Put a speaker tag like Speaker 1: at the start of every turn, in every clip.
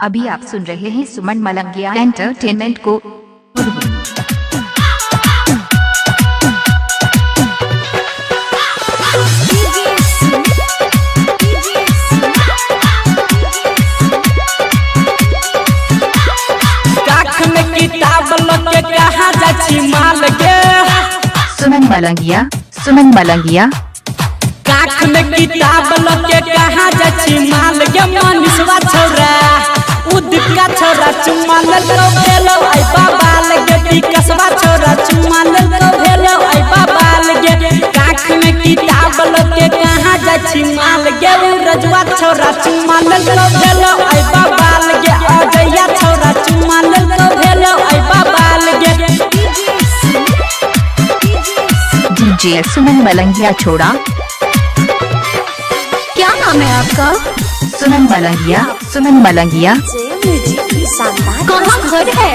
Speaker 1: अभी आप सुन रहे हैं सुमन मलंगिया एंटरटेनमेंट को। सुमन मलंगिया, सुमन मलंगिया।
Speaker 2: काख में किताब लगे कहाँ जाची माल गे मनीषवा छोरा उदिका छोरा चुम्मा ललो भेलो आई बाबा लगे टिकसवा छोरा चुम्मा ललो भेलो आई बाबा लगे काख में किताब लगे कहाँ जाची माल गे रजवा छोरा चुम्मा ललो भेलो आई बाबा लगे अजया छोरा चुम्मा ललो भेलो आई बाबा लगे।
Speaker 1: डीजे सुमन मलंगिया छोड़ा।
Speaker 3: क्या नाम है आपका?
Speaker 1: सुमन मलंगिया, सुमन मलंगिया।
Speaker 3: कहाँ घर है?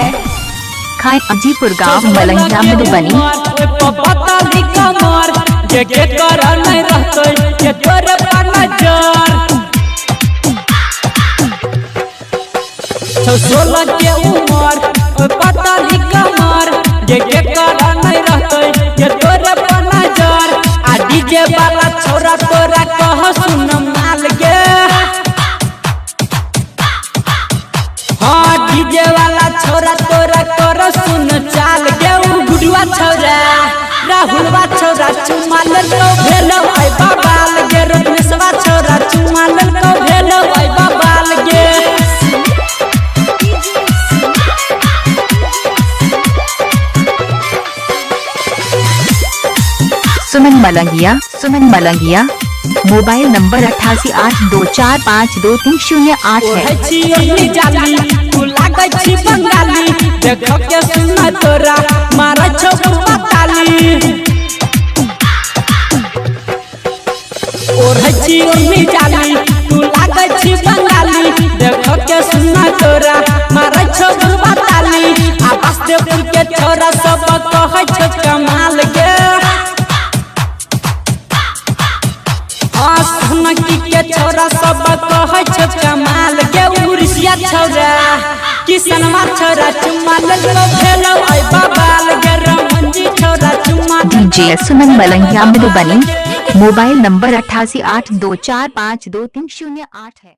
Speaker 1: खाए अजीपुर गांव मलंगिया मधुबनी।
Speaker 2: सोलह के उम्र पता नहीं कमर ये करा नहीं रहते ये तोरे पर नजर आ डीजे वाला छोरा तोरा कह सुन माल गे। हाँ डीजे वाला छोरा तोरा कर सुन चाल गे गुडुआ छोरा राहुलवा छोरा चुम्मा ललो भेलो आई बाबा लगे रत्नेशवा छोरा चुम्मा ललो भेलो आई बाबा लगे।
Speaker 1: सुमन मलंगिया, सुमन मलंगिया। मोबाइल नंबर 8882452308 है।
Speaker 2: तू लागै छी बंगाली देखो के सुना तोरा मारा छो बताली और हची ओनी जाली तू लागै छी बंगाली देखो के सुना तोरा मारा छो बताली आ वासुदेवपुर के छोरा सब कहै छ कमाल गे। के छोरा सब कहै छ कमाल गे उड़िया छोरा किसनवा छोरा चुम्मा ललो भेलो आई बाबा लगे रमनजी छोरा चुम्मा।
Speaker 1: डीजे सुमन मलंगिया मधुबनी। मोबाइल नंबर 8882452308 है।